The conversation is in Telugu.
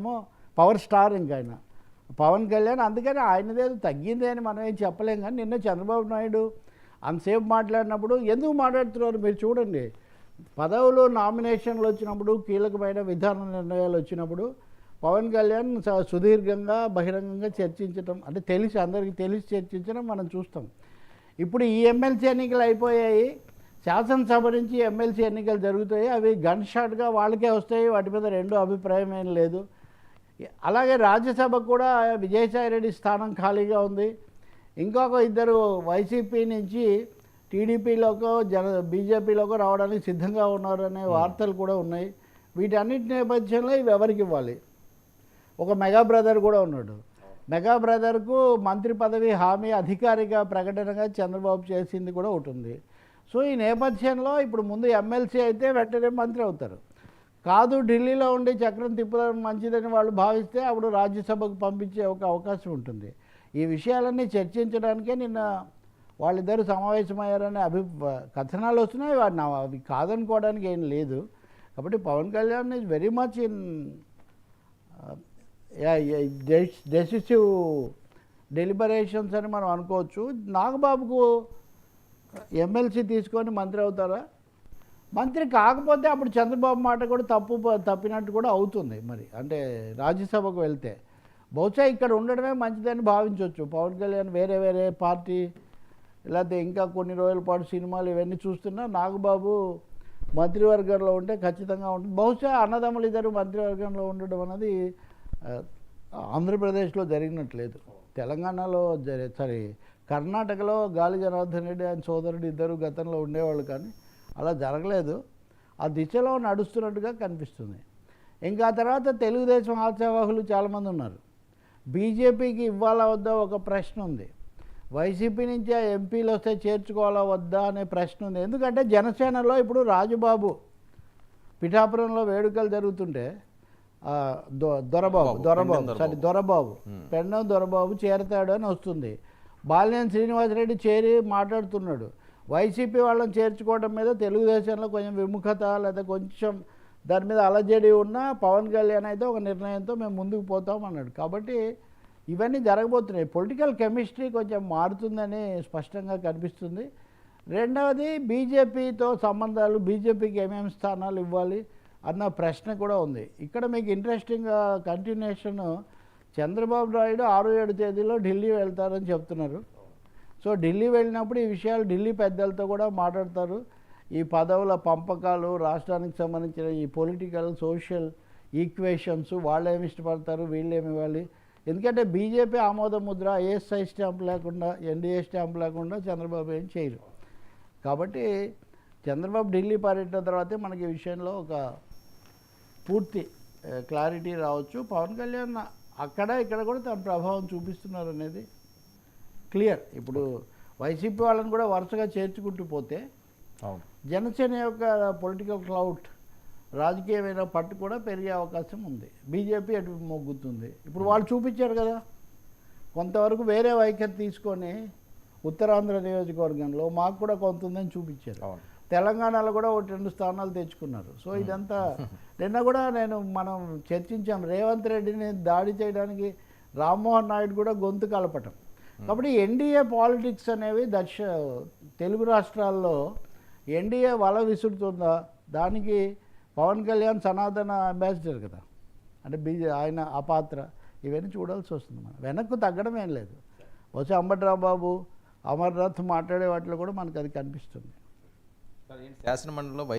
ఏమో పవర్ స్టార్ ఇంక ఆయన పవన్ కళ్యాణ్. అందుకని ఆయనదేదో తగ్గింది అని మనం ఏం చెప్పలేం. కానీ నిన్న చంద్రబాబు నాయుడు అంతసేపు మాట్లాడినప్పుడు ఎందుకు మాట్లాడుతున్నారు మీరు చూడండి. పదవులు నామినేషన్లు వచ్చినప్పుడు, కీలకమైన విధాన నిర్ణయాలు వచ్చినప్పుడు పవన్ కళ్యాణ్ సుదీర్ఘంగా బహిరంగంగా చర్చించడం, అంటే తెలిసి అందరికీ తెలిసి చర్చించడం మనం చూస్తాం. ఇప్పుడు ఈ ఎమ్మెల్సీ ఎన్నికలు అయిపోయాయి, శాసనసభ నుంచి ఎమ్మెల్సీ ఎన్నికలు జరుగుతాయి. అవి గన్ షాట్గా వాళ్ళకే వస్తాయి, వాటి మీద రెండో అభిప్రాయం ఏం లేదు. అలాగే రాజ్యసభకు కూడా విజయసాయిరెడ్డి స్థానం ఖాళీగా ఉంది. ఇంకొక ఇద్దరు వైసీపీ నుంచి టీడీపీలోకో బీజేపీలోకో రావడానికి సిద్ధంగా ఉన్నారనే వార్తలు కూడా ఉన్నాయి. వీటన్నిటి నేపథ్యంలో ఇవి ఎవరికి ఇవ్వాలి? ఒక మెగా బ్రదర్ కూడా ఉన్నాడు. మెగా బ్రదర్కు మంత్రి పదవి హామీ అధికారిక ప్రకటనగా చంద్రబాబు చేసింది కూడా ఒకటి ఉంది. సో ఈ నేపథ్యంలో ఇప్పుడు ముందు ఎమ్మెల్సీ అయితే వెంటనే మంత్రి అవుతారు. కాదు ఢిల్లీలో ఉండి చక్రం తిప్పడం మంచిదని వాళ్ళు భావిస్తే అప్పుడు రాజ్యసభకు పంపించే ఒక అవకాశం ఉంటుంది. ఈ విషయాలన్నీ చర్చించడానికే నిన్న వాళ్ళిద్దరూ సమావేశమయ్యారనే కథనాలు వస్తున్నాయి. అవి కాదనుకోవడానికి ఏం లేదు. కాబట్టి Pawan Kalyan is very much in decisive deliberations అని మనం అనుకోవచ్చు. నాగబాబుకు ఎమ్మెల్సీ తీసుకొని మంత్రి అవుతారా? మంత్రి కాకపోతే అప్పుడు చంద్రబాబు మాట కూడా తప్పినట్టు కూడా అవుతుంది. మరి అంటే రాజ్యసభకు వెళ్తే బహుశా ఇక్కడ ఉండడమే మంచిదని భావించవచ్చు. పవన్ కళ్యాణ్ వేరే వేరే పార్టీ లేకపోతే ఇంకా కొన్ని రోజుల పాటు సినిమాలు ఇవన్నీ చూస్తున్నా నాగబాబు మంత్రివర్గంలో ఉంటే ఖచ్చితంగా ఉంటుంది. బహుశా అన్నదమ్ములు ఇద్దరు మంత్రివర్గంలో ఉండడం అనేది ఆంధ్రప్రదేశ్లో జరిగినట్లేదు. తెలంగాణలో కర్ణాటకలో గాలి జనార్దన్ రెడ్డి ఆయన సోదరుడు ఇద్దరు గతంలో ఉండేవాళ్ళు, కానీ అలా జరగలేదు. ఆ దిశలో నడుస్తున్నట్టుగా కనిపిస్తుంది. ఇంకా తర్వాత తెలుగుదేశం ఆశావాహులు చాలామంది ఉన్నారు. బీజేపీకి ఇవ్వాలా వద్దా ఒక ప్రశ్న ఉంది. వైసీపీ నుంచి ఆ ఎంపీలు వస్తే చేర్చుకోవాలా వద్దా అనే ప్రశ్న ఉంది. ఎందుకంటే జనసేనలో ఇప్పుడు రాజుబాబు పిఠాపురంలో వేడుకలు జరుగుతుంటే దొరబాబు పెండం దొరబాబు చేరతాడు అని వస్తుంది. బాలినేని శ్రీనివాసరెడ్డి చేరి మాట్లాడుతున్నాడు. వైసీపీ వాళ్ళని చేర్చుకోవడం మీద తెలుగుదేశంలో కొంచెం విముఖత లేదా కొంచెం దాని మీద అలజడి ఉన్న పవన్ కళ్యాణ్ అయితే ఒక నిర్ణయంతో మేము ముందుకు పోతాం అన్నాడు. కాబట్టి ఇవన్నీ జరగబోతున్నాయి. పొలిటికల్ కెమిస్ట్రీ కొంచెం మారుతుందని స్పష్టంగా కనిపిస్తుంది. రెండవది బీజేపీతో సంబంధాలు, బీజేపీకి ఏమేమి స్థానాలు ఇవ్వాలి అన్న ప్రశ్న కూడా ఉంది. ఇక్కడ మీకు ఇంట్రెస్టింగ్గా కంటిన్యూషన్ చంద్రబాబు నాయుడు 6-7 తేదీలో ఢిల్లీ వెళ్తారని చెప్తున్నారు. సో ఢిల్లీ వెళ్ళినప్పుడు ఈ విషయాలు ఢిల్లీ పెద్దలతో కూడా మాట్లాడతారు. ఈ పదవుల పంపకాలు, రాష్ట్రానికి సంబంధించిన ఈ పొలిటికల్ సోషల్ ఈక్వేషన్స్, వాళ్ళు ఏమి ఇష్టపడతారు, వీళ్ళు ఏమి ఇవ్వాలి. ఎందుకంటే బీజేపీ ఆమోద ముద్ర ఏఎస్ఐ స్టాంప్ లేకుండా, ఎన్డీఏ స్టాంప్ లేకుండా చంద్రబాబు ఏం చేయరు. కాబట్టి చంద్రబాబు ఢిల్లీ పర్యటన తర్వాతే మనకి ఈ విషయంలో ఒక పూర్తి క్లారిటీ రావచ్చు. పవన్ కళ్యాణ్ అక్కడ ఇక్కడ కూడా తన ప్రభావం చూపిస్తున్నారు అనేది క్లియర్. ఇప్పుడు వైసీపీ వాళ్ళని కూడా వరుసగా చేర్చుకుంటూ పోతే జనసేన యొక్క పొలిటికల్ క్లౌట్, రాజకీయమైన పట్టు కూడా పెరిగే అవకాశం ఉంది. బీజేపీ అటు మొగ్గుతుంది. ఇప్పుడు వాళ్ళు చూపించారు కదా, కొంతవరకు వేరే వైఖరి తీసుకొని ఉత్తరాంధ్ర నియోజకవర్గంలో మాకు కూడా కొంత ఉందని చూపించారు. తెలంగాణలో కూడా 1-2 స్థానాలు తెచ్చుకున్నారు. సో ఇదంతా నిన్న కూడా మనం చర్చించాం. రేవంత్ రెడ్డిని దాడి చేయడానికి రామ్మోహన్ నాయుడు కూడా గొంతు కలపటం. కాబట్టి ఎన్డీఏ పాలిటిక్స్ అనేవి తెలుగు రాష్ట్రాల్లో ఎన్డీఏ వల విసురుతుందా? దానికి పవన్ కళ్యాణ్ సనాతన అంబాసిడర్ కదా, అంటే ఆయన ఆ పాత్ర ఇవన్నీ చూడాల్సి వస్తుంది. మనం వెనక్కు తగ్గడం ఏం లేదు. బహుశా అంబట్రావు బాబు, అమర్నాథ్ మాట్లాడే వాటిలో కూడా మనకు అది కనిపిస్తుంది. శాసనమండలిలో